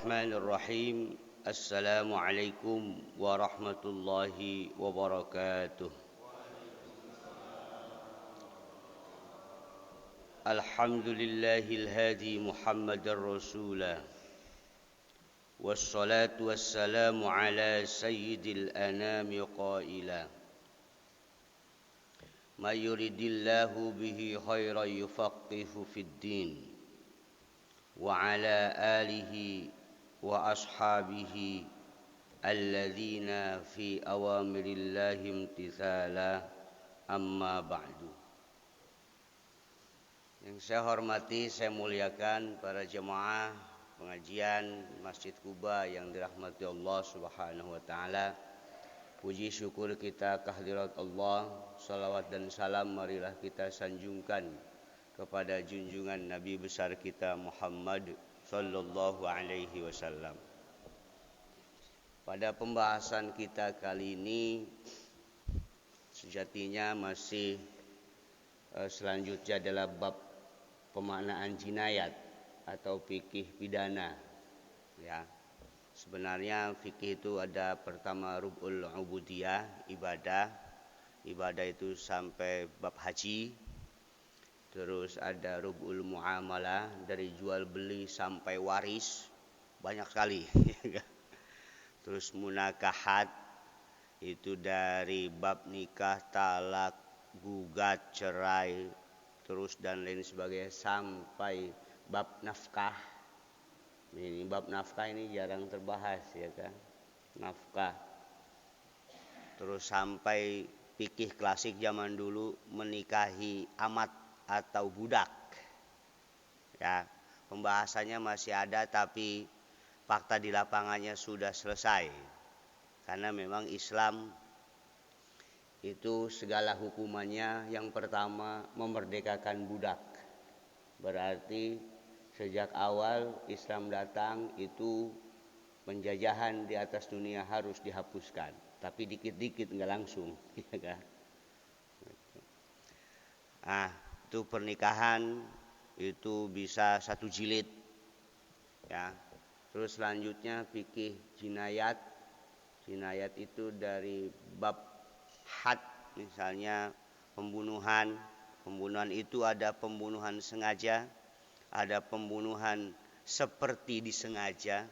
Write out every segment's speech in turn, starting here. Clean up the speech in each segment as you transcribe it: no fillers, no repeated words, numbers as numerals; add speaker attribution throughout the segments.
Speaker 1: Bismillahirrahmanirrahim. Assalamualaikum warahmatullahi wabarakatuh. Alhamdulillahil hadi Muhammadar rasulah. Wassalatu wassalamu ala sayyidil anami qaila. May yuridillahu bihi khairan yufaqihu fid din. Wa ala alihi wa ashabihi alladzina fi awamirillahi imtithala amma ba'du. Yang saya hormati, saya muliakan para jemaah pengajian Masjid Quba yang dirahmati Allah Subhanahu wa taala. Puji syukur kita kehadirat Allah, salawat dan salam marilah kita sanjungkan kepada junjungan Nabi besar kita Muhammad sallallahu alaihi wasallam. Pada pembahasan kita kali ini sejatinya masih selanjutnya adalah bab pemaknaan jinayat atau fikih pidana. Ya. Sebenarnya fikih itu ada pertama rub'ul ubudiyah, ibadah. Ibadah itu sampai bab haji. Terus ada rub'ul muamalah, dari jual beli sampai waris, banyak sekali. Terus munakahat, itu dari bab nikah, talak, gugat, cerai, terus dan lain sebagainya sampai bab nafkah. Ini bab nafkah ini jarang terbahas ya kan, nafkah. Terus sampai fikih klasik zaman dulu menikahi amat atau budak. Ya, pembahasannya masih ada tapi fakta di lapangannya sudah selesai. Karena memang Islam itu segala hukumannya yang pertama memerdekakan budak. Berarti sejak awal Islam datang itu penjajahan di atas dunia harus dihapuskan. Tapi dikit-dikit enggak langsung, ya kan? Itu pernikahan itu bisa 1 jilid, ya. Terus selanjutnya fikih jinayat. Jinayat itu dari bab had, misalnya pembunuhan. Pembunuhan itu ada pembunuhan sengaja, ada pembunuhan seperti disengaja,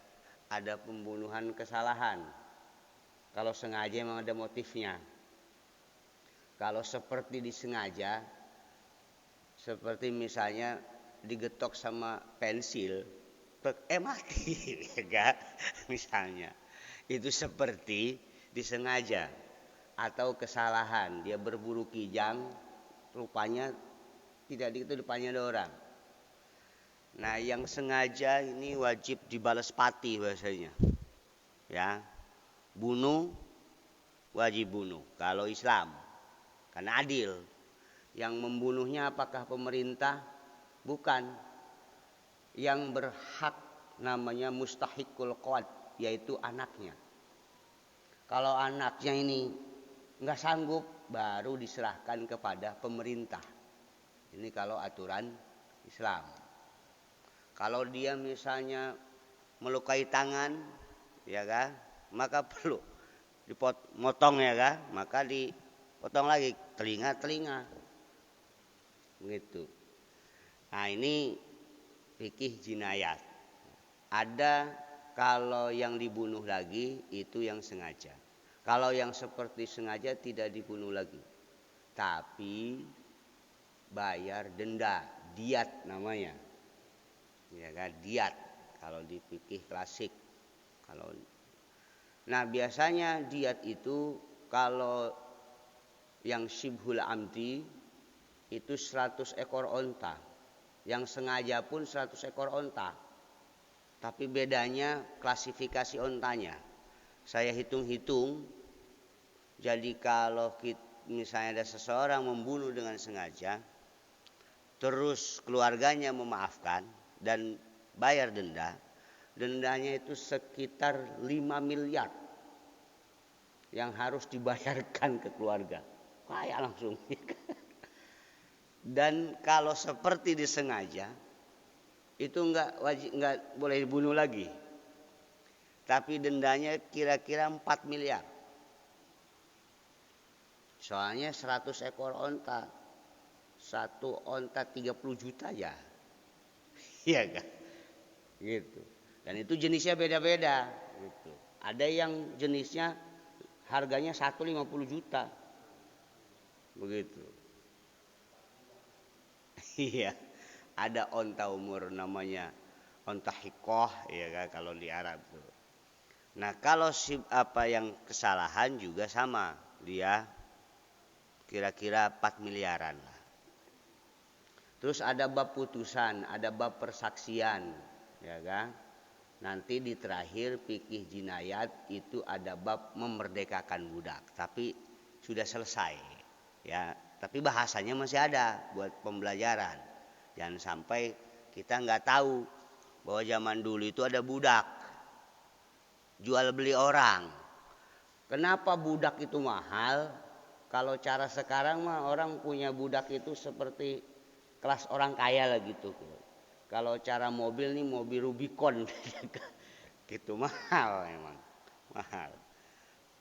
Speaker 1: ada pembunuhan kesalahan. Kalau sengaja memang ada motifnya. Kalau seperti disengaja, seperti misalnya digetok sama pensil, mati, ya misalnya. Itu seperti disengaja atau kesalahan. Dia berburu kijang, rupanya tidak di depannya ada orang. Nah, yang sengaja ini wajib dibalas pati bahasanya. Ya, bunuh wajib bunuh kalau Islam, karena adil. Yang membunuhnya apakah pemerintah? Bukan. Yang berhak namanya mustahikul qad, yaitu anaknya. Kalau anaknya ini enggak sanggup, baru diserahkan kepada pemerintah. Ini kalau aturan Islam. Kalau dia misalnya melukai tangan, ya kan, maka perlu dipotong, ya kan, maka dipotong lagi telinga. Begitu. Nah, ini fikih jinayat. Ada kalau yang dibunuh lagi itu yang sengaja. Kalau yang seperti sengaja tidak dibunuh lagi, tapi bayar denda, diat namanya. Ya kan, diat kalau di fikih klasik. Nah, biasanya diat itu kalau yang syibhul amdi itu 100 ekor onta. Yang sengaja pun 100 ekor onta. Tapi bedanya klasifikasi ontanya. Saya hitung-hitung. Jadi kalau misalnya ada seseorang membunuh dengan sengaja, terus keluarganya memaafkan dan bayar denda, dendanya itu sekitar 5 miliar yang harus dibayarkan ke keluarga. Kaya langsung. Dan kalau seperti disengaja, itu enggak boleh dibunuh lagi. tapi dendanya kira-kira 4 miliar. Soalnya 100 ekor onta, satu onta 30 juta ya. Iya kan? Gitu. Dan itu jenisnya beda-beda gitu. Ada yang jenisnya harganya 150 juta. Begitu. Iya. Ada onta umur namanya onta hikoh ya kan kalau di Arab tuh. Nah, kalau yang kesalahan juga sama, dia kira-kira 4 miliaran lah. Terus ada bab putusan, ada bab persaksian, ya kan? Nanti di terakhir fikih jinayat itu ada bab memerdekakan budak, tapi sudah selesai, ya. Tapi bahasanya masih ada buat pembelajaran. Jangan sampai kita nggak tahu bahwa zaman dulu itu ada budak, jual beli orang. Kenapa budak itu mahal? Kalau cara sekarang mah orang punya budak itu seperti kelas orang kaya lah gitu. Kalau cara mobil nih mobil Rubicon gitu mahal emang. Mahal.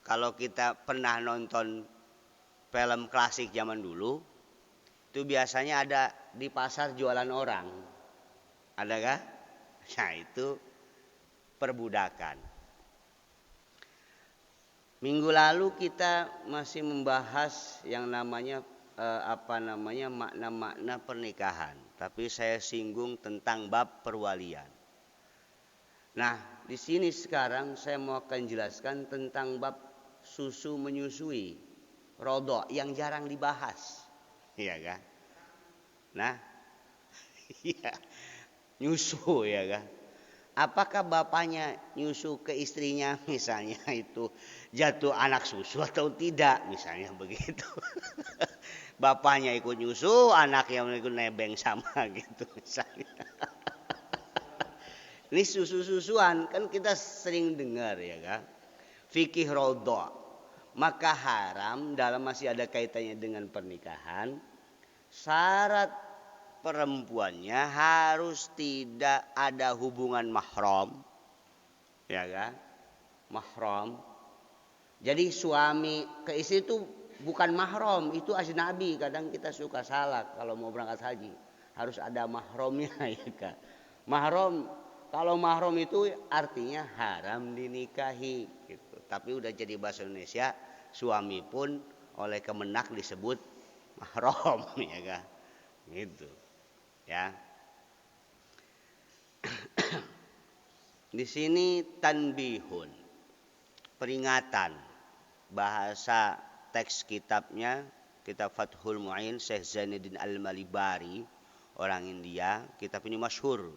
Speaker 1: Kalau kita pernah nonton film klasik zaman dulu, itu biasanya ada di pasar jualan orang. Adakah? Nah, itu perbudakan. Minggu lalu kita masih membahas yang namanya makna-makna pernikahan, tapi saya singgung tentang bab perwalian. Nah, di sini sekarang saya mau akan jelaskan tentang bab susu menyusui, rodok yang jarang dibahas, iya kan? Nah, iya, nyusu ya kan? Apakah bapaknya nyusu ke istrinya misalnya itu jatuh anak susu atau tidak misalnya begitu. Bapaknya ikut nyusu, anaknya ikut nebeng sama gitu misalnya. Ini susu-susuan kan kita sering dengar ya kan. Fikih rodha. Maka haram dalam masih ada kaitannya dengan pernikahan. Syarat perempuannya harus tidak ada hubungan mahram, ya kan? Mahram. Jadi suami ke istri itu bukan mahram, itu ajnabi. Kadang kita suka salah kalau mau berangkat haji, harus ada mahramnya, ya kan? Mahram, kalau mahram itu artinya haram dinikahi, gitu. Tapi udah jadi bahasa Indonesia, suami pun oleh Kemenak disebut mahram, ya kan? Gitu. Ya. Di sini tanbihun, peringatan. Bahasa teks kitabnya, kitab Fathul Mu'in Syekh Zainuddin Al-Malibari, orang India. Kitab ini masyhur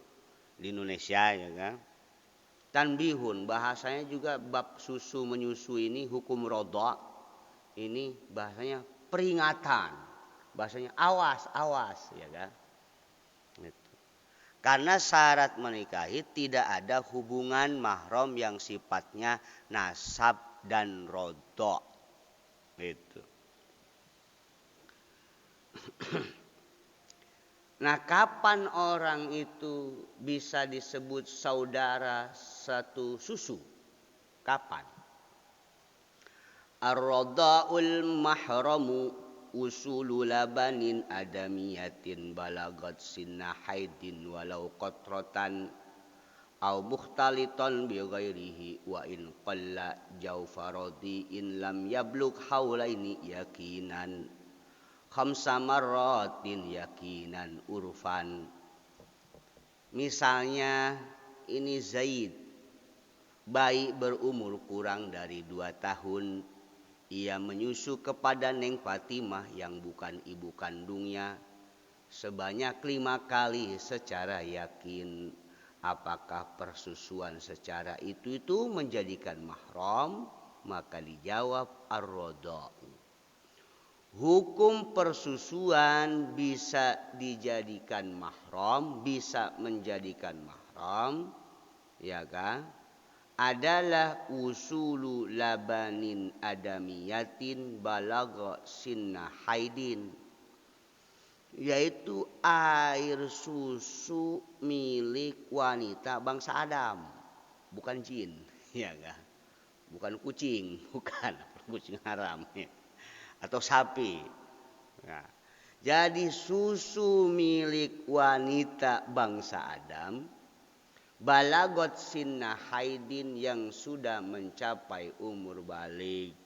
Speaker 1: di Indonesia ya kan. Tanbihun, bahasanya juga bab susu menyusui ini hukum rodha. Ini bahasanya peringatan. Bahasanya awas, awas ya kan. Karena syarat menikahi tidak ada hubungan mahram yang sifatnya nasab dan rodha. Gitu. Nah, kapan orang itu bisa disebut saudara satu susu? Kapan? Ar-rodha'ul mahramu usulu labanin adamiyatin balagat sinna haidin walau qatratan au mukhtalitan bi ghairihi wa in qalla jawfaradi in lam yablugh haulaini yakinan khamsa marratin yakinan urfan. Misalnya ini Zaid, bayi berumur kurang dari 2 tahun. Ia menyusu kepada Neng Fatimah yang bukan ibu kandungnya sebanyak 5 kali secara yakin. Apakah persusuan secara itu menjadikan mahram? Maka dijawab ar-rodha. Hukum persusuan bisa dijadikan mahram, bisa menjadikan mahram, ya kan? Adalah usulu labanin adamiyatin balagha sinna haidin, yaitu air susu milik wanita bangsa Adam, bukan jin. ya kan? Bukan kucing, bukan kucing haram ya. Atau sapi. Nah, jadi susu milik wanita bangsa Adam balagot sinna haidin yang sudah mencapai umur balik.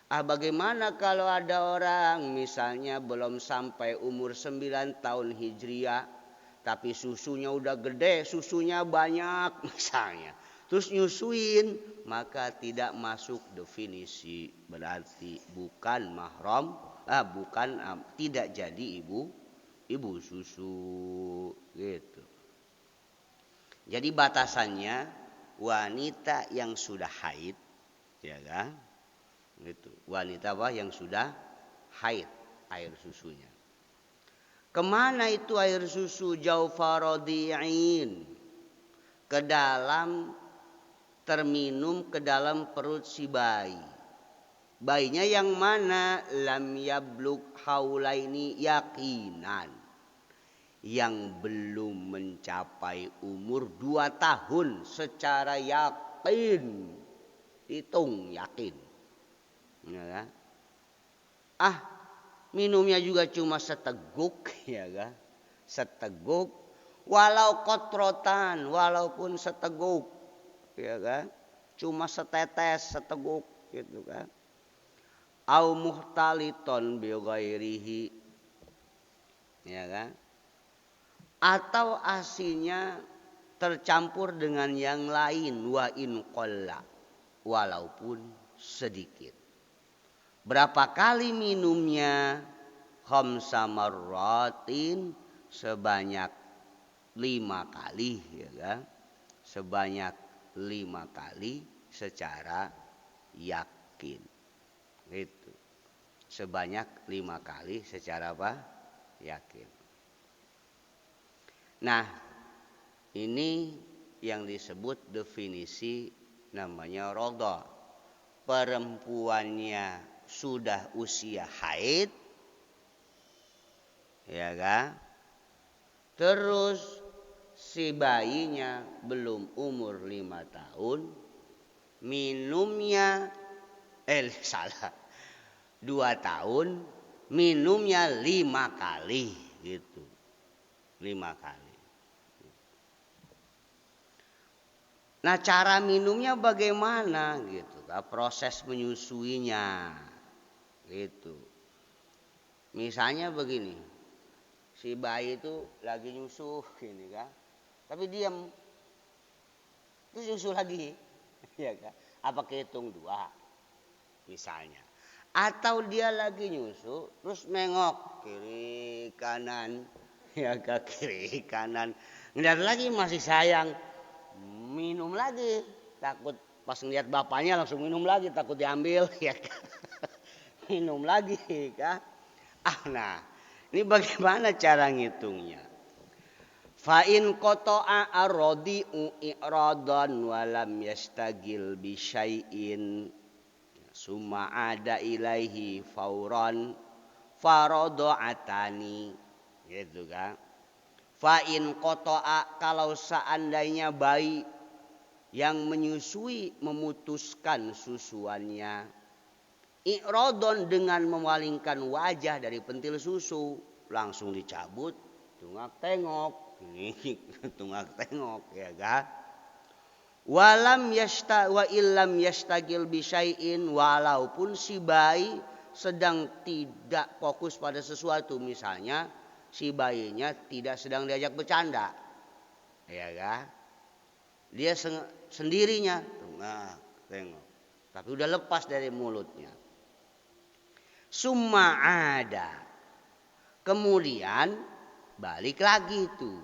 Speaker 1: Bagaimana kalau ada orang misalnya belum sampai umur 9 tahun Hijriah tapi susunya udah gede, susunya banyak misalnya. Terus nyusuin, maka tidak masuk definisi, berarti bukan mahram, tidak jadi ibu susu gitu. Jadi batasannya wanita yang sudah haid, ya kan? Gitu. Wanita yang sudah haid air susunya. Kemana itu air susu jaufarodiin? Ke dalam terminum ke dalam perut si bayi. Bayinya yang mana? Lam yablug haulaini yakinan. Yang belum mencapai umur 2 tahun secara yakin. Hitung yakin. Ya kan? Minumnya juga cuma seteguk, ya kan? Seteguk, walau kotrotan, walaupun seteguk, ya kan? Cuma setetes, seteguk, gitu kan? Au muhtaliton bi ghairihi, ya kan? Atau asinya tercampur dengan yang lain, wa in qalla, walaupun sedikit. Berapa kali minumnya? Khamsa marratin, sebanyak 5 kali, ya kan? Sebanyak 5 kali secara yakin. Itu. Sebanyak 5 kali secara apa? Yakin. Nah, ini yang disebut definisi namanya rodha. Perempuannya sudah usia haid, ya kan? Terus si bayinya belum umur 5 tahun, minumnya 2 tahun, minumnya 5 kali gitu. 5 kali. Nah, cara minumnya bagaimana gitu? Proses menyusuinya. Gitu. Misalnya begini, si bayi itu lagi nyusu gini kan, tapi diam, terus nyusu lagi, ya kan? Apa kehitung 2, misalnya? Atau dia lagi nyusu, terus nengok kiri kanan, ya kan? Kiri kanan, ngeliat lagi masih sayang, minum lagi, takut pas ngeliat bapaknya langsung minum lagi, takut diambil, ya kan? Minum lagi kan. Nah, ini bagaimana cara ngitungnya? Fa in qata'a ar-radi'u i'radan wa lam yastagil bi syai'in summa ada ilaihi fauran farada'atani, gitu kan. Fa in qata'a, kalau seandainya bayi yang menyusui memutuskan susuannya, i'radon dengan memalingkan wajah dari pentil susu, langsung dicabut, tungak tengok, tungak tengok, ya kan? Wa illam yastagil bi syai'in, walaupun si bayi sedang tidak fokus pada sesuatu, misalnya si bayinya tidak sedang diajak bercanda, ya kan? Dia sendirinya, tungak tengok, tapi udah lepas dari mulutnya. Summa ada, kemudian balik lagi tuh,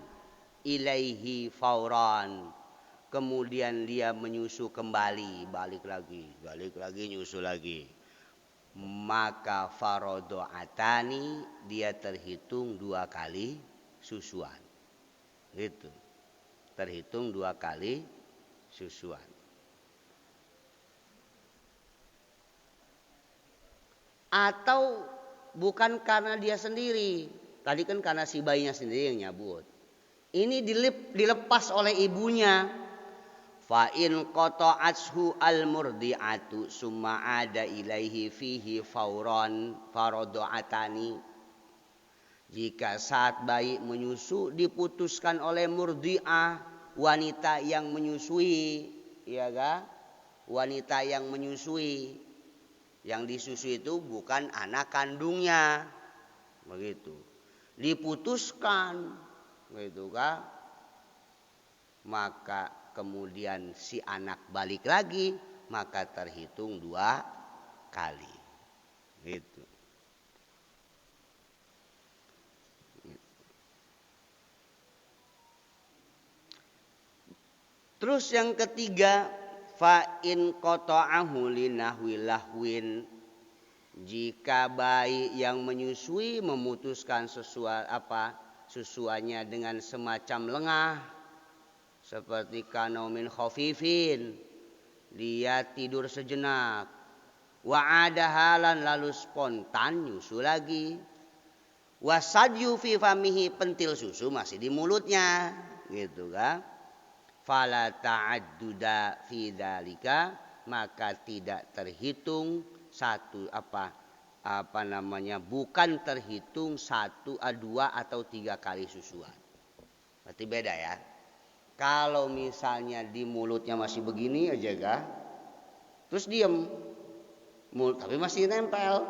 Speaker 1: ilaihi fauran, kemudian dia menyusu kembali, balik lagi nyusu lagi, maka farodoatani, dia terhitung 2 kali susuan, gitu, terhitung 2 kali susuan. Atau bukan karena dia sendiri. Tadi kan karena si bayinya sendiri yang nyabut. Ini dilepas oleh ibunya. Fa in qata'athu al-murdi'atu summa ada ilaihi fihi fauron farodo'atani. Jika saat bayi menyusu diputuskan oleh murdi'ah, wanita yang menyusui, ya kan? Wanita yang menyusui, yang disusui itu bukan anak kandungnya, begitu. Diputuskan, begitu kan? Maka kemudian si anak balik lagi, maka terhitung 2 kali, gitu. Terus yang ketiga, fa in qata'ahu linahwi lahwin, jika bayi yang menyusui memutuskan susuannya dengan semacam lengah, seperti kanaumin khafifin, dia tidur sejenak, wa ada halan lalu spontan nyusu lagi, wasadyu fi famihi, pentil susu masih di mulutnya, gitu kan. Fala ta'adduda fi dzalika, maka tidak terhitung bukan terhitung 1, 2 atau 3 kali susuan. Berarti beda ya. Kalau misalnya di mulutnya masih begini aja kah, terus diem, tapi masih nempel,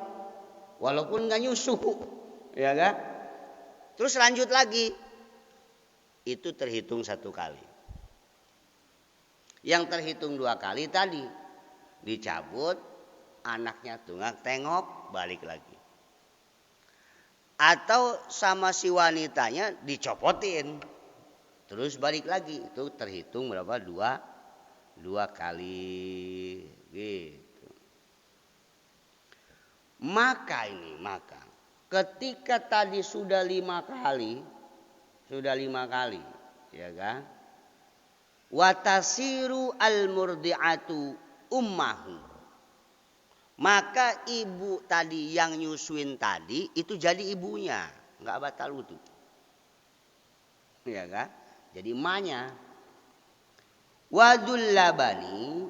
Speaker 1: walaupun nggak nyusu, ya kan? Terus lanjut lagi, itu terhitung 1 kali. Yang terhitung 2 kali tadi dicabut, anaknya tunggak tengok, balik lagi. Atau sama si wanitanya dicopotin, terus balik lagi, itu terhitung berapa? 2 kali, gitu. Maka ketika tadi sudah 5 kali, ya kan? Watasiru al-murdi'atu ummahu, maka ibu tadi yang nyusuin tadi itu jadi ibunya, nggak batal wudu, ya kan? Jadi emaknya. Wadul labani,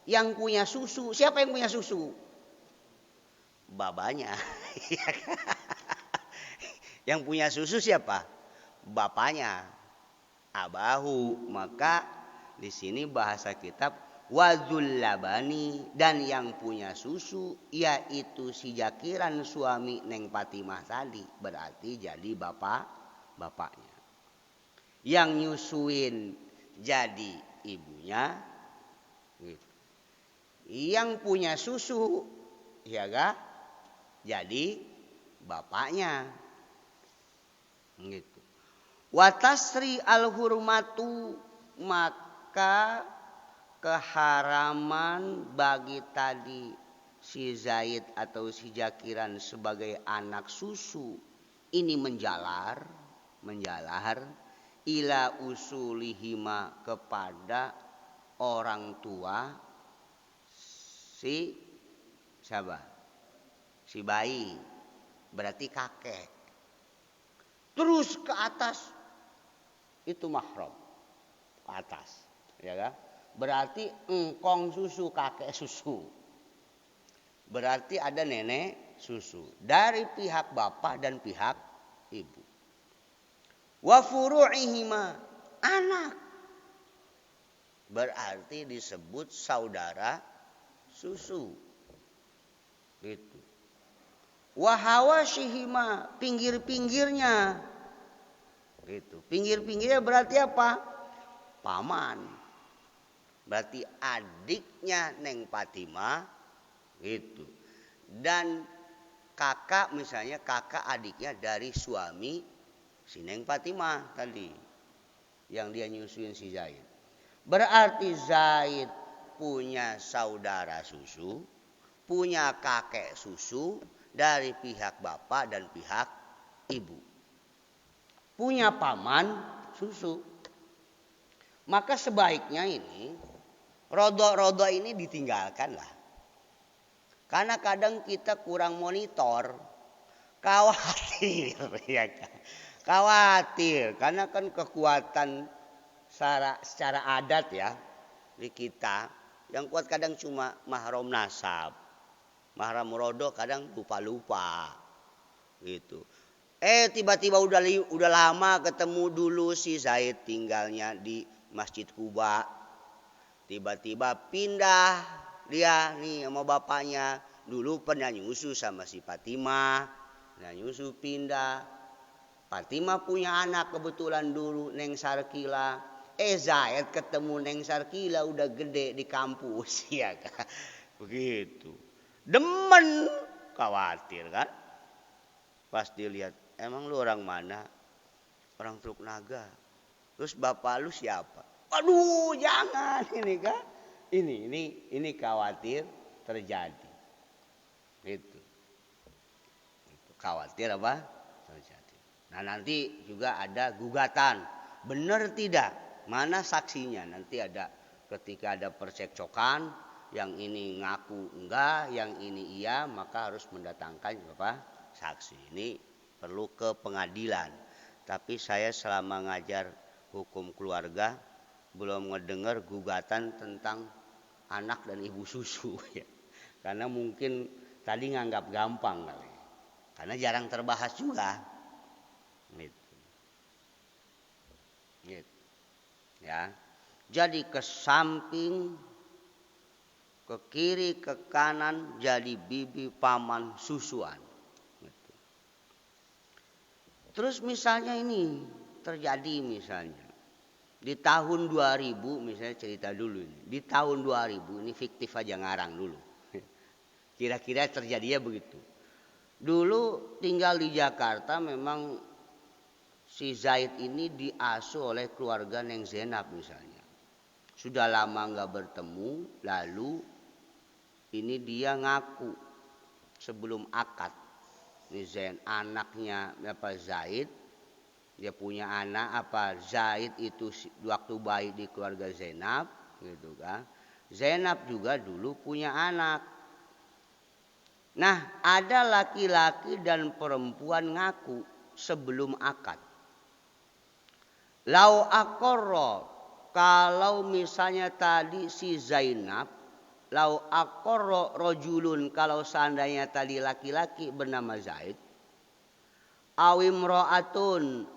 Speaker 1: yang punya susu, siapa yang punya susu? Babanya. Yang punya susu siapa? Bapaknya, abahu. Maka di sini bahasa kitab wadzul labani, dan yang punya susu yaitu si jakiran suami Neng Fatimah tadi, berarti jadi bapaknya. Yang nyusuin jadi ibunya, gitu. Yang punya susu, ya ga, jadi bapaknya, gitu. Watasri al-hurmatu, maka keharaman bagi tadi si Zaid atau si Jakiran sebagai anak susu ini menjalar ila usulihima, kepada orang tua si siapa? Si bayi, berarti kakek. Terus ke atas itu mahram, ke atas, ya kan? Berarti engkong susu, kakek susu. Berarti ada nenek susu dari pihak bapak dan pihak ibu. Wa furu'ihima, anak, berarti disebut saudara susu, gitu. Wa hawashihima, pinggir-pinggirnya, gitu. Pinggir-pinggirnya berarti apa? Paman, berarti adiknya Neng Fatimah, gitu. Dan kakak, misalnya kakak adiknya dari suami si Neng Fatimah tadi, yang dia nyusuin si Zaid. Berarti Zaid punya saudara susu, punya kakek susu dari pihak bapak dan pihak ibu, punya paman susu. Maka sebaiknya ini rodo-rodo ini ditinggalkan lah, karena kadang kita kurang monitor, khawatir, ya kan? Khawatir, karena kan kekuatan secara adat ya, di kita. Yang kuat kadang cuma mahram nasab. Mahram rodo kadang lupa-lupa gitu. Tiba-tiba udah lama ketemu dulu si Zaid tinggalnya di Masjid Kuba. Tiba-tiba pindah dia nih sama bapaknya. Dulu pernah nyusu sama si Fatimah. Nah nyusu pindah. Fatimah punya anak kebetulan dulu Neng Sarkila. Zaid ketemu Neng Sarkila udah gede di kampus ya kan. Begitu. Demen, khawatir kan. Pas dilihat, emang lu orang mana? Orang Truk Naga. Terus bapak lu siapa? Waduh, jangan ini kan. Ini khawatir terjadi. Gitu. Khawatir apa? Terjadi. Nah, nanti juga ada gugatan. Benar tidak? Mana saksinya? Nanti ada ketika ada percekcokan, yang ini ngaku enggak, yang ini iya, maka harus mendatangkan apa? Saksi. Ini perlu ke pengadilan. Tapi saya selama ngajar hukum keluarga belum ngedengar gugatan tentang anak dan ibu susu ya. Karena mungkin tadi nganggap gampang kali. Karena jarang terbahas juga. Gitu. Gitu. Ya. Jadi ke samping, ke kiri, ke kanan jadi bibi paman susuan. Gitu. Terus misalnya ini terjadi misalnya di tahun 2000 misalnya cerita dulu ini. Di tahun 2000 ini fiktif aja ngarang dulu. Kira-kira terjadinya begitu. Dulu tinggal di Jakarta memang si Zaid ini diasuh oleh keluarga Neng Zainab misalnya. Sudah lama nggak bertemu, lalu ini dia ngaku sebelum akad. Ini Zain anaknya apa Zaid, dia punya anak apa Zaid itu waktu bayi di keluarga Zainab, gitu kan. Zainab juga dulu punya anak. Nah, ada laki-laki dan perempuan ngaku sebelum akad. Lau akorro, kalau misalnya tadi si Zainab, lau akorro rojulun, kalau seandainya tadi laki-laki bernama Zaid, awimro'atun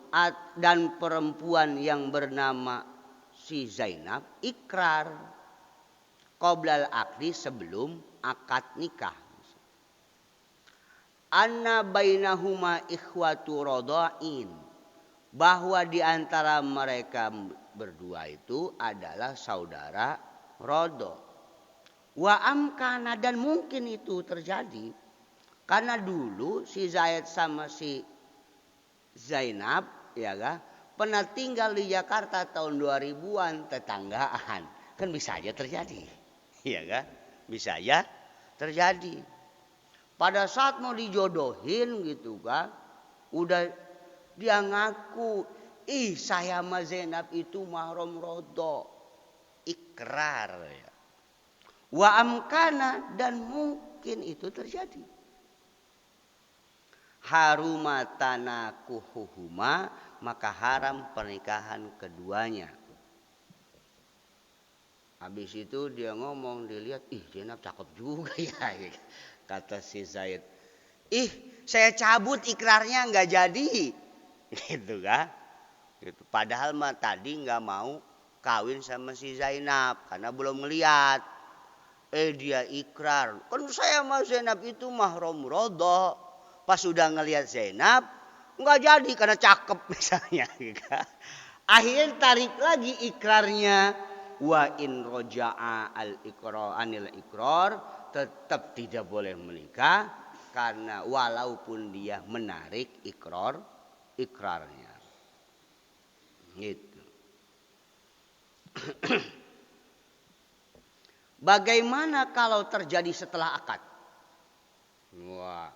Speaker 1: dan perempuan yang bernama si Zainab ikrar qoblal akdi sebelum akad nikah. Anna bainahuma ikhwatu rodain, bahwa di antara mereka berdua itu adalah saudara rodo. Wa amkana, dan mungkin itu terjadi karena dulu si Zaid sama si Zainab ya kan pernah tinggal di Jakarta tahun 2000-an, tetanggaan. Kan bisa aja terjadi. Iya kan? Bisa aja terjadi. Pada saat mau dijodohin gitu kan, udah dia ngaku, saya sama Zainab itu mahram rodo. Ikrar ya. Wa amkana, dan mungkin itu terjadi. Harumatana kuhuhuma, maka haram pernikahan keduanya. Habis itu dia ngomong, dilihat, Zainab cakep juga ya. Kata si Zaid, saya cabut ikrarnya nggak jadi. Gitu kan. Gitu. Padahal mah tadi nggak mau kawin sama si Zainab karena belum ngeliat. Dia ikrar, kan saya sama Zainab itu mahram rodo. Pas sudah ngelihat Zainab, nggak jadi karena cakep misalnya. Akhirnya tarik lagi ikrarnya. Wa in roja'a al-iqrar anil iqrar, tetap tidak boleh menikah karena walaupun dia menarik ikrarnya. Gitu. Bagaimana kalau terjadi setelah akad? Wah.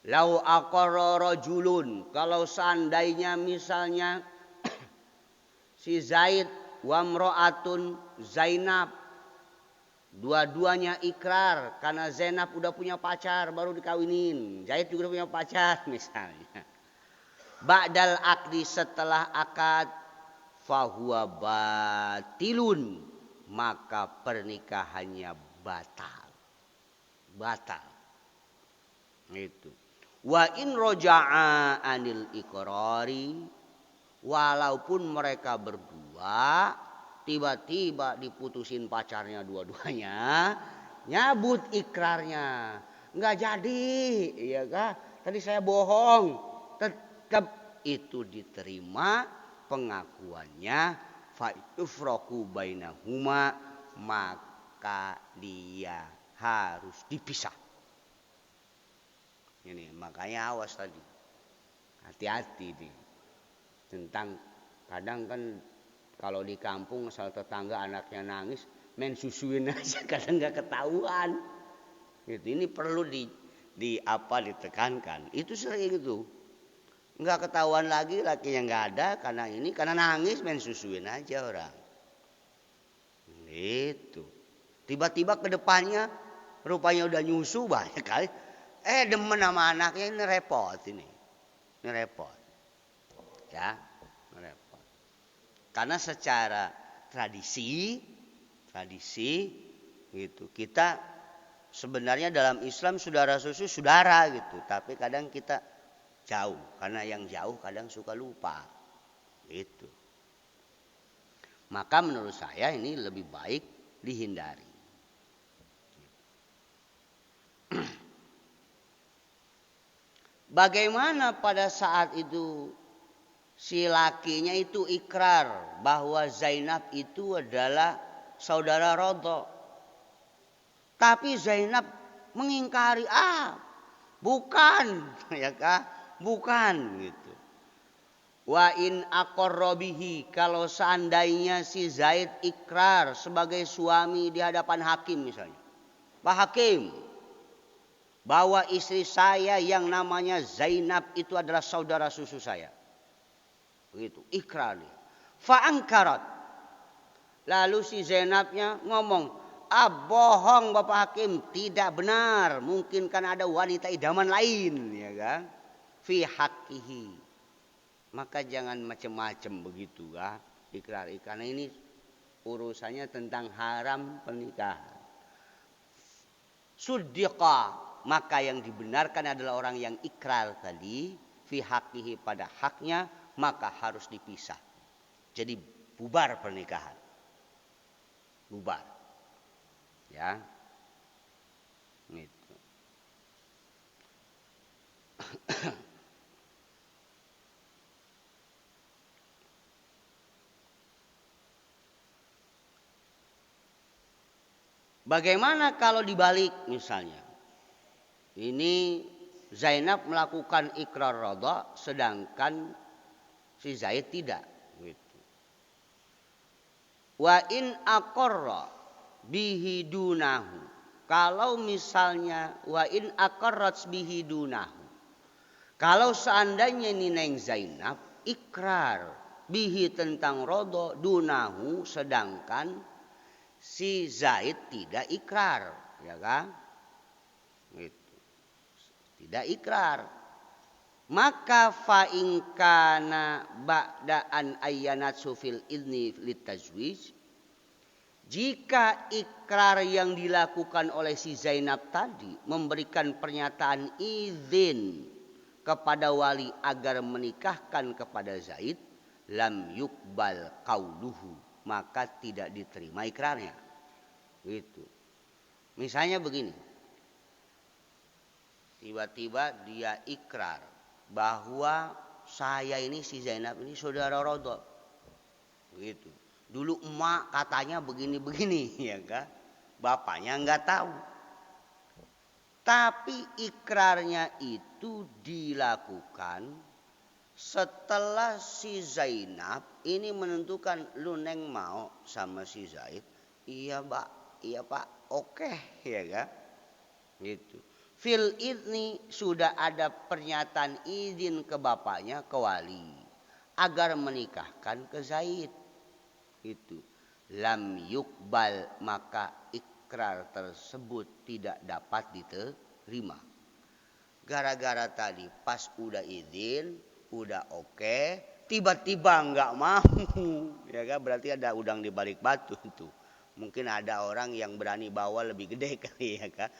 Speaker 1: Lau aqarra rajulun, kalau seandainya misalnya si Zaid wa mra'atun Zainab, dua-duanya ikrar karena Zainab udah punya pacar baru dikawinin, Zaid juga udah punya pacar misalnya. Ba'dal akdi, setelah akad, fahuwa batilun, maka pernikahannya batal. Batal. Itu. Wa in roja'a anil iqrari, walaupun mereka berdua tiba-tiba diputusin pacarnya dua-duanya, nyabut ikrarnya, nggak jadi, iya kah? Tadi saya bohong, tetap itu diterima pengakuannya, fa yufraqu bainahuma, maka dia harus dipisah. Ini makanya awas tadi, hati-hati nih. Tentang kadang kan kalau di kampung asal tetangga anaknya nangis, main susuin aja kadang nggak ketahuan. Gitu. Ini perlu ditekankan. Itu sering itu, nggak ketahuan lagi lakinya nggak ada karena nangis main susuin aja orang. Itu tiba-tiba ke depannya rupanya udah nyusu banyak kali. Demen sama anaknya, ini repot ini repot. Ya, repot. Karena secara tradisi gitu. Kita sebenarnya dalam Islam saudara susu saudara gitu, tapi kadang kita jauh karena yang jauh kadang suka lupa. Gitu. Maka menurut saya ini lebih baik dihindari. Bagaimana pada saat itu si lakinya itu ikrar bahwa Zainab itu adalah saudara Rodho. Tapi Zainab mengingkari, bukan, ya kah? Bukan gitu. Wa in aqarra bihi, kalau seandainya si Zaid ikrar sebagai suami di hadapan hakim misalnya. Pak Hakim, bahwa istri saya yang namanya Zainab itu adalah saudara susu saya. Begitu, ikrar dia. Fa'angkarat. Lalu si Zainabnya ngomong, bohong Bapak Hakim, tidak benar. Mungkin kan ada wanita idaman lain, ya kan? Fi haqqihi. Maka jangan macam-macam begitu, kan? Ikrar. Karena ini urusannya tentang haram pernikahan. Suddiqa. Maka yang dibenarkan adalah orang yang ikrar tadi, fi haqqihi, pada haknya, maka harus dipisah. Jadi bubar pernikahan. Bubar. Ya. Gitu. Bagaimana kalau dibalik misalnya? Ini Zainab melakukan ikrar rodha, sedangkan si Zaid tidak. Gitu. Wa in aqarra bihi dunahu. Kalau misalnya wa in aqarrat bihi dunahu. Kalau seandainya ini Neng Zainab ikrar bihi tentang rodha dunahu, sedangkan si Zaid tidak ikrar, ya kan? Gitu. Tidak ikrar, maka fa in kana ba'da an ayyanatsu fil idni litazwij, jika ikrar yang dilakukan oleh si Zainab tadi memberikan pernyataan izin kepada wali agar menikahkan kepada Zaid, lam yukbal qauluhu, maka tidak diterima ikrarnya. Gitu. Misalnya begini. Tiba-tiba dia ikrar bahwa saya ini si Zainab ini saudara Rodho. Begitu. Dulu emak katanya begini-begini, ya kan? Bapaknya enggak tahu. Tapi ikrarnya itu dilakukan setelah si Zainab ini menentukan, lu Neng mau sama si Zaid? Iya Pak, oke, ya kan? Gitu. Fil idni, sudah ada pernyataan izin ke bapaknya, ke wali, agar menikahkan ke Zaid. Itu lam yukbal, maka ikrar tersebut tidak dapat diterima. Gara-gara tadi pas udah izin, udah oke, tiba-tiba nggak mau, ya kan? Berarti ada udang di balik batu itu. Mungkin ada orang yang berani bawa lebih gede kali ya Kak.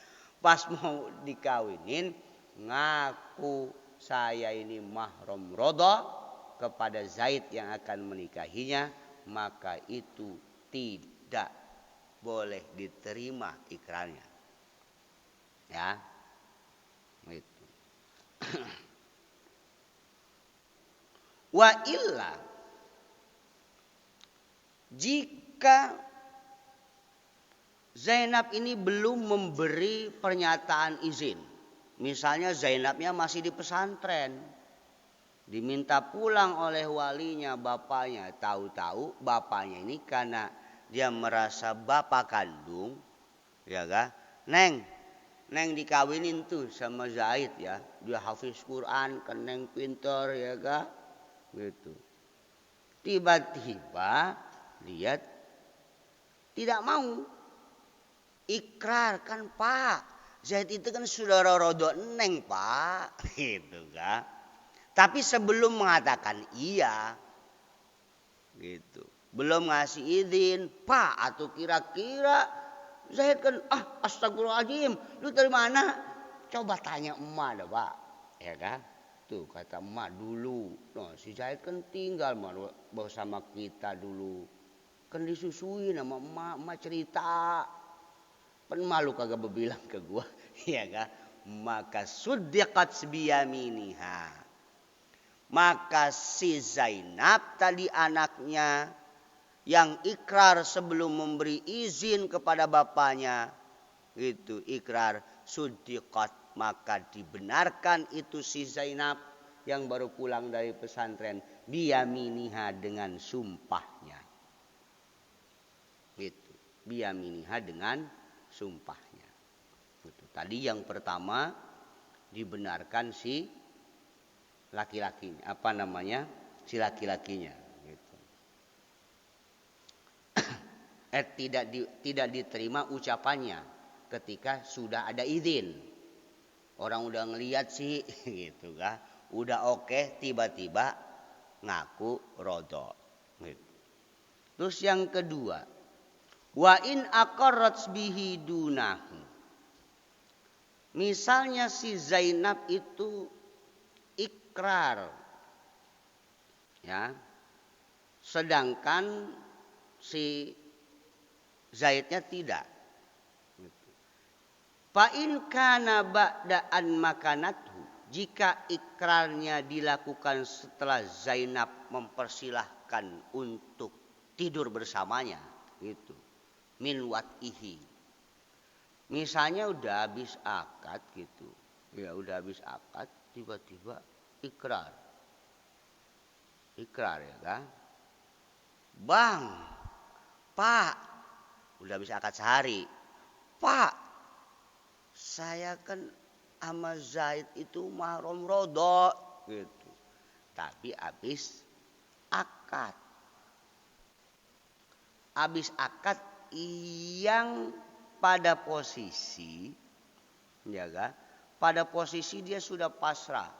Speaker 1: Pas mau dikawinin ngaku saya ini mahram rodha kepada Zaid yang akan menikahinya, maka itu tidak boleh diterima ikrarnya. Ya. Itu. Wa illa jika Zainab ini belum memberi pernyataan izin. Misalnya Zainabnya masih di pesantren. Diminta pulang oleh walinya, bapaknya. Tahu-tahu bapaknya ini karena dia merasa bapak kandung. Ya kan? Neng dikawinin tuh sama Zaid ya. Dia hafiz Quran, kan Neng pinter ya kan? Gitu. Tiba-tiba lihat tidak mau. Ikrar kan Pak, Zaid itu kan saudara rodho Neng Pak, gitu kan. Tapi sebelum mengatakan iya, gitu, belum ngasih izin, Pak, atau kira-kira Zaid kan, astagfirullahaladzim, lu dari mana? Coba tanya emak dah Pak, ya kan. Tuh kata emak dulu, no, si Zaid kan tinggal bersama kita dulu, kan disusuin sama emak cerita. Pen malu kagak berbilang ke gua, ya kan? Maka suddiqat biyaminiha. Maka si Zainab tadi anaknya yang ikrar sebelum memberi izin kepada bapaknya, itu ikrar suddiqat, maka dibenarkan itu si Zainab yang baru pulang dari pesantren biyaminiha dengan sumpahnya. Itu biyaminiha dengan sumpahnya. Itu. Tadi yang pertama dibenarkan si laki-lakinya, si laki-lakinya. Gitu. Tidak diterima ucapannya ketika sudah ada izin. Orang udah ngelihat sih, gitu kan, udah oke, tiba-tiba ngaku rodho. Gitu. Terus yang kedua. Wa in aqarrat bihi dunahu. Misalnya si Zainab itu ikrar. Ya. Sedangkan si Zaidnya tidak. Fa in kana ba'da'an makanathu. Jika ikrarnya dilakukan setelah Zainab mempersilahkan untuk tidur bersamanya, gitu. Min wat'ihi. Misalnya udah habis akad gitu. Ya udah habis akad, tiba-tiba ikrar. Ikrar ya kan? Bang, Pak, udah habis akad sehari. Pak, saya kan sama Zaid itu mahram rodho gitu. Tapi habis akad. Habis akad yang pada posisi ya kan, pada posisi dia sudah pasrah.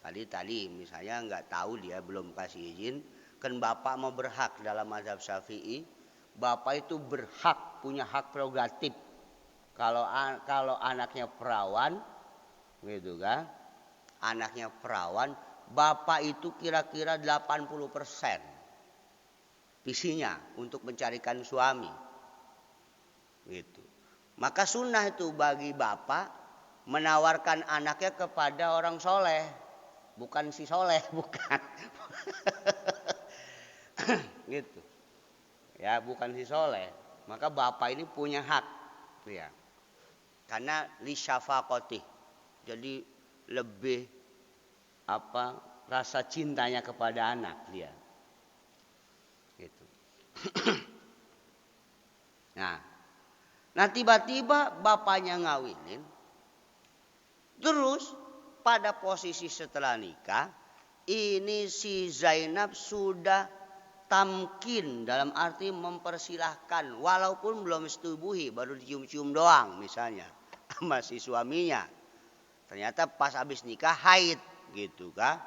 Speaker 1: Tadi misalnya nggak tahu, dia belum kasih izin, kan bapak mau berhak dalam mazhab Syafi'i, bapak itu berhak, punya hak prerogatif. Kalau anaknya perawan gitu kan, anaknya perawan, bapak itu kira-kira 80% visinya untuk mencarikan suami. Gitu. Maka sunnah itu bagi bapak menawarkan anaknya kepada orang soleh. Bukan si soleh, bukan. Gitu. Ya, bukan si soleh. Maka bapak ini punya hak. Ya. Karena li syafaqati. Jadi lebih rasa cintanya kepada anak dia. Gitu. Nah tiba-tiba bapaknya ngawinin. Terus pada posisi setelah nikah, ini si Zainab sudah tamkin, dalam arti mempersilahkan, walaupun belum setubuhi, baru dicium-cium doang misalnya sama si suaminya. Ternyata pas habis nikah haid gitu kan,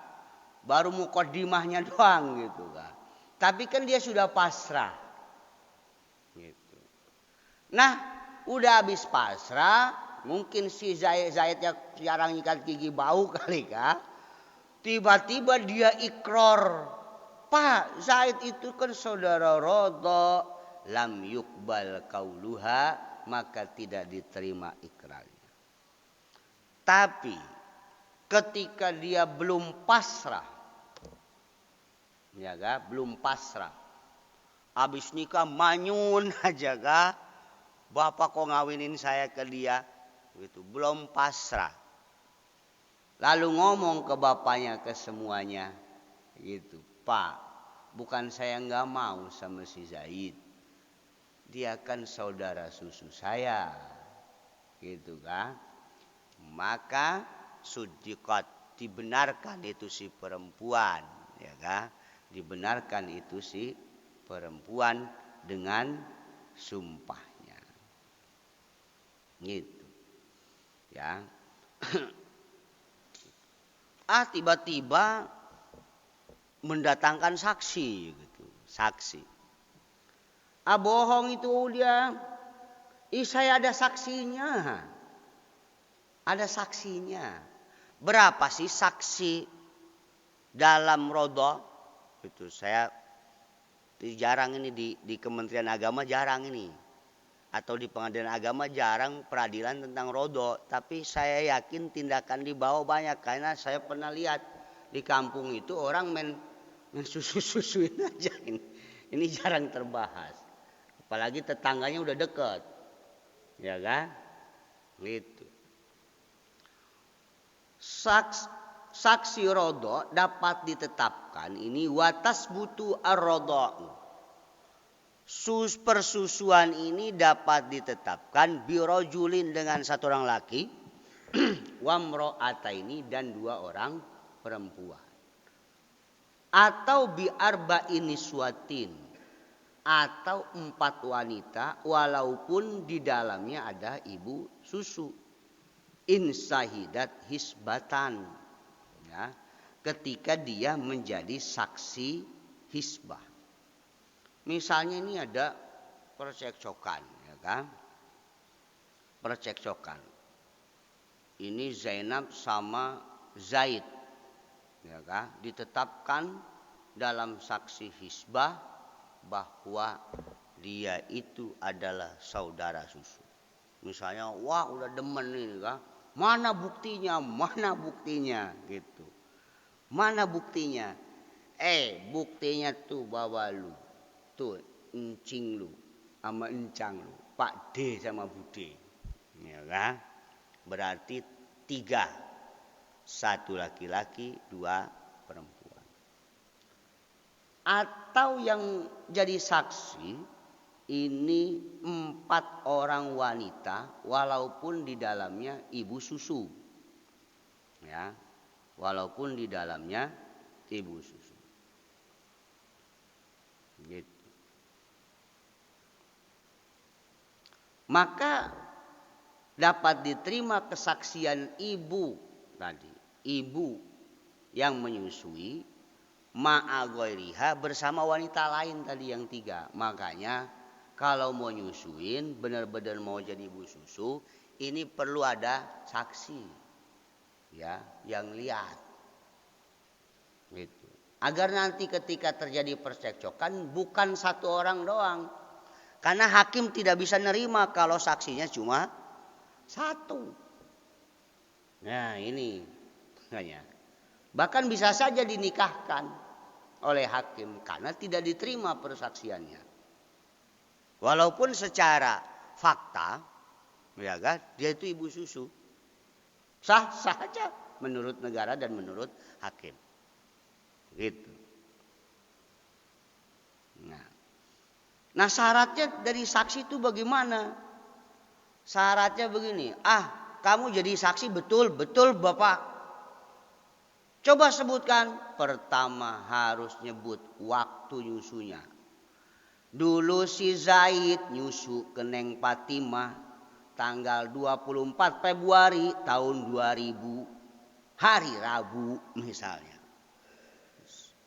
Speaker 1: baru muqaddimahnya doang gitu kan. Tapi kan dia sudah pasrah. Gitu. Nah, udah habis pasrah, mungkin si Zaidnya jarang nyikat gigi bau kali kah. Tiba-tiba dia ikrar, Pak, Zaid itu kan saudara Rodo, lam yukbal kauluha, maka tidak diterima ikrarnya. Tapi ketika dia belum pasrah, ya ga, belum pasrah, habis nikah manyun aja ga, bapak kok ngawinin saya ke dia, gitu, belum pasrah. Lalu ngomong ke bapaknya, ke semuanya, gitu, Pak, bukan saya nggak mau sama si Zaid, dia kan saudara susu saya, gitu kan. Maka suddiqat, dibenarkan itu si perempuan, ya kan, dibenarkan itu si perempuan dengan sumpahnya, gitu, ya. Tiba-tiba mendatangkan saksi, gitu, saksi. Bohong itu dia. Saya ada saksinya. Ada saksinya. Berapa sih saksi dalam Rodo? Itu saya jarang ini di Kementerian Agama jarang ini. Atau di Pengadilan Agama jarang peradilan tentang Rodo. Tapi saya yakin tindakan di bawah banyak. Karena saya pernah lihat di kampung itu orang main susu-susuin aja ini. Ini jarang terbahas. Apalagi tetangganya udah deket. Ya kan? Gitu. Saksi Rodo dapat ditetapkan ini watas butuh ar-rodo. Persusuan ini dapat ditetapkan birojulin dengan satu orang laki, wamro'ataini dan dua orang perempuan, atau biarba'in niswatin, atau 4 wanita walaupun di dalamnya ada ibu susu, insahidat hisbatan, ya, ketika dia menjadi saksi hisbah. Misalnya ini ada percekcokan, ya kan? Percekcokan. Ini Zainab sama Zaid, ya kan? Ditetapkan dalam saksi hisbah bahwa dia itu adalah saudara susu. Misalnya, wah udah demen ini kan? Mana buktinya? Mana buktinya? Gitu. Mana buktinya? Buktinya tuh bawa lu. Tuh encing lu sama encang lu, Pak D sama Bu D, ya kan? Berarti 3, 1 laki-laki 2 perempuan. Atau yang jadi saksi ini 4 orang wanita walaupun di dalamnya ibu susu, ya, walaupun di dalamnya ibu susu, gitu. Maka dapat diterima kesaksian ibu tadi, ibu yang menyusui ma'aghairiha bersama wanita lain tadi yang 3. Makanya kalau mau nyusuin benar-benar mau jadi ibu susu, ini perlu ada saksi, ya, yang lihat, gitu. Agar nanti ketika terjadi percekcokan bukan 1 orang doang. Karena hakim tidak bisa nerima kalau saksinya cuma 1. Nah ini makanya. Bahkan bisa saja dinikahkan oleh hakim karena tidak diterima persaksiannya. Walaupun secara fakta, ya kan, dia itu ibu susu. Sah saja menurut negara dan menurut hakim. Gitu. Nah syaratnya dari saksi itu bagaimana? Syaratnya begini, kamu jadi saksi betul Bapak. Coba sebutkan. Pertama harus nyebut waktu nyusunya. Dulu si Zaid nyusu ke Neng Fatimah tanggal 24 Februari tahun 2000, hari Rabu misalnya.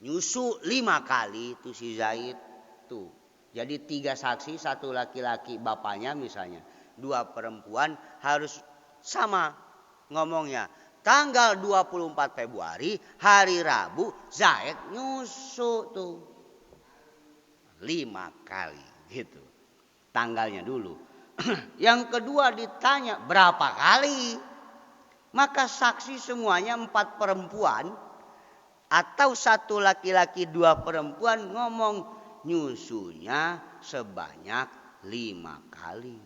Speaker 1: Nyusu 5 kali tuh si Zaid tuh. Jadi 3 saksi, 1 laki-laki bapaknya misalnya, 2 perempuan harus sama ngomongnya. Tanggal 24 Februari hari Rabu Zaid nyusu tuh 5 kali gitu. Tanggalnya dulu. Yang kedua ditanya berapa kali. Maka saksi semuanya 4 perempuan atau 1 laki-laki 2 perempuan ngomong nyusunya sebanyak 5 kali.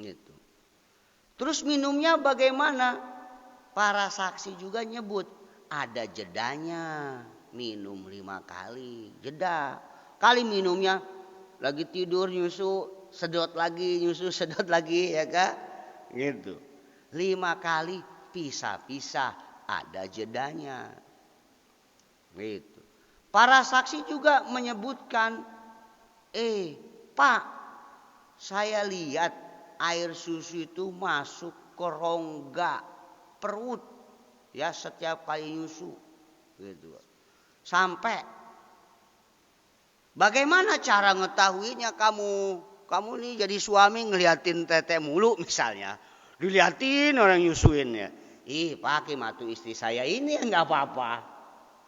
Speaker 1: Gitu. Terus minumnya bagaimana? Para saksi juga nyebut ada jedanya. Minum 5 kali. Jeda. Kali minumnya lagi tidur nyusu, sedot lagi, nyusu, sedot lagi, ya kan? Gitu. 5 kali pisah-pisah, ada jedanya. Gitu. Para saksi juga menyebutkan, Pak, saya lihat air susu itu masuk ke rongga perut, ya setiap kali nyusu, gitu. Sampai, bagaimana cara ngetahuinya kamu? Kamu nih jadi suami ngeliatin tete mulu misalnya. Diliatin orang nyusuinnya. Pak Kim atuh istri saya ini nggak apa-apa.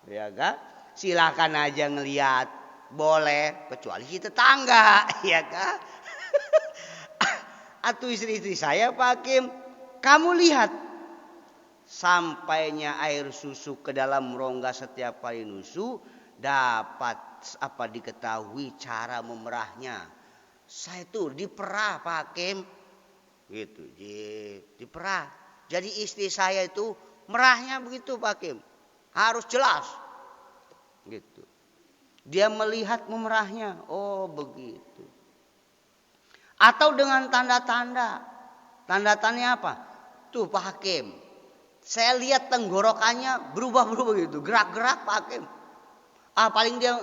Speaker 1: Ya kan? Silakan aja ngeliat. Boleh. Kecuali si tetangga. Ya kan? Atuh istri-istri saya Pak Kim. Kamu lihat. Sampainya air susu ke dalam rongga setiap kali nyusu. Dapat diketahui cara memerahnya. Saya tuh diperah Pak Kim. Gitu, diperah. Jadi istri saya itu merahnya begitu Pak Kim. Harus jelas. Gitu. Dia melihat memerahnya. Oh begitu. Atau dengan tanda-tanda. Tanda-tandanya apa? Tuh Pak Hakim. Saya lihat tenggorokannya berubah-berubah gitu. Gerak-gerak Pak Hakim. Paling dia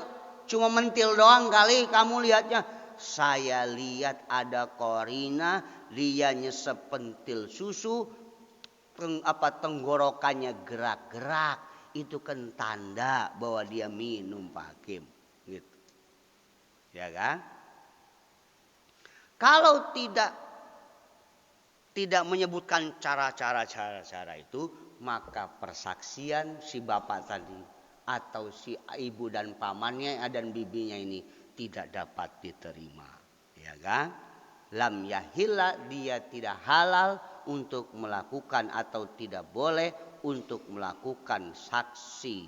Speaker 1: cuma mentil doang kali kamu lihatnya. Saya lihat ada Korina, dia nyesep pentil susu, tenggorokannya gerak-gerak. Itu kan tanda bahwa dia minum Pak Hakim. Gitu. Ya kan? Kalau tidak menyebutkan cara-cara itu, maka persaksian si bapak tadi atau si ibu dan pamannya dan bibinya ini tidak dapat diterima, ya kan? Lam yahilla, dia tidak halal untuk melakukan atau tidak boleh untuk melakukan saksi.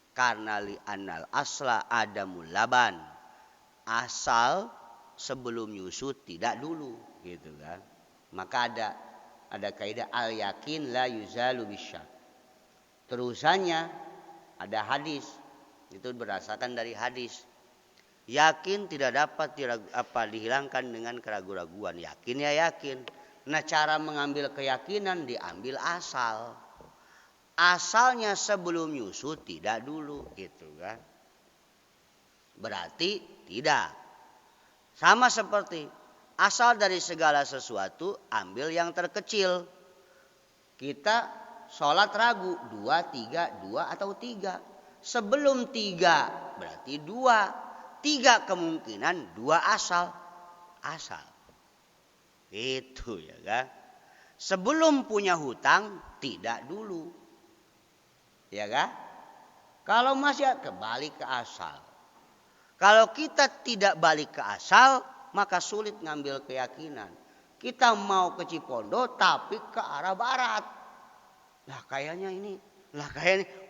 Speaker 1: Karena li anal asla adamul laban. Asal sebelum nyusu tidak dulu, gitu kan? Maka ada kaidah al yakin la yuzalu bisyak. Terusannya ada hadis, itu berdasarkan dari hadis. Yakin tidak dapat dihilangkan dengan keraguan-raguan. Yakin ya yakin. Nah cara mengambil keyakinan diambil asal. Asalnya sebelum nyusu tidak dulu, gitu kan. Berarti tidak. Sama seperti asal dari segala sesuatu ambil yang terkecil. Kita sholat ragu 2, 3, 2 atau 3. Sebelum 3 berarti 2. 3 kemungkinan, 2 asal. Itu ya kan. Sebelum punya hutang tidak dulu. Ya kan? Kalau masih kembali ke asal. Kalau kita tidak balik ke asal, maka sulit ngambil keyakinan. Kita mau ke Cipondo tapi ke arah barat. Kayaknya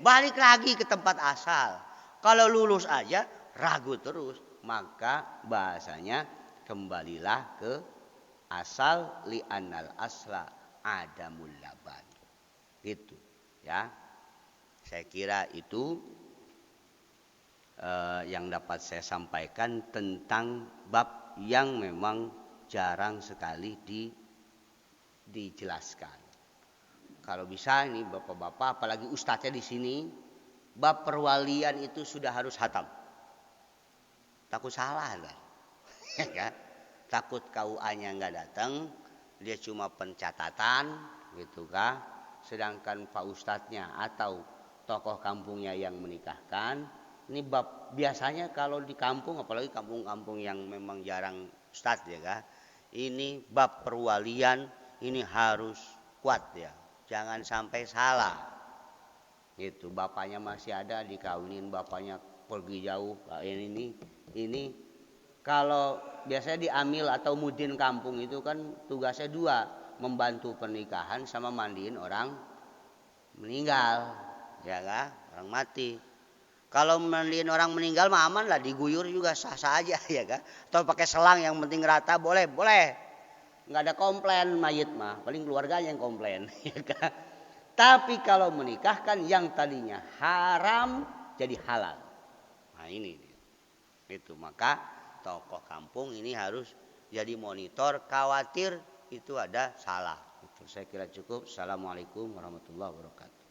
Speaker 1: balik lagi ke tempat asal. Kalau lulus aja ragu terus, maka bahasanya kembalilah ke asal li anal asla adamul laban. Gitu ya. Saya kira itu yang dapat saya sampaikan tentang bab yang memang jarang sekali dijelaskan. Kalau bisa ini bapak-bapak, apalagi ustadznya di sini, bab perwalian itu sudah harus hatam. Takut salah kan? Ya, takut KUA-nya nggak datang, dia cuma pencatatan, gitu kan? Sedangkan Pak Ustadznya atau tokoh kampungnya yang menikahkan, ini bab biasanya kalau di kampung, apalagi kampung-kampung yang memang jarang ustadz ya kan, ini bab perwalian ini harus kuat ya, jangan sampai salah. Gitu, bapaknya masih ada dikawinin, bapaknya pergi jauh, ini kalau biasanya diamil atau mudin kampung itu kan tugasnya dua, membantu pernikahan sama mandiin orang meninggal, ya kan, orang mati. Kalau mandiin orang meninggal mah aman lah, diguyur juga sah-sah aja ya kan. Atau pakai selang yang penting rata boleh. Nggak ada komplain mayit mah, paling keluarganya yang komplain ya kan. Tapi kalau menikahkan yang tadinya haram jadi halal. Nah ini itu, maka tokoh kampung ini harus jadi monitor, khawatir itu ada salah. Itu saya kira cukup. Assalamualaikum warahmatullahi wabarakatuh.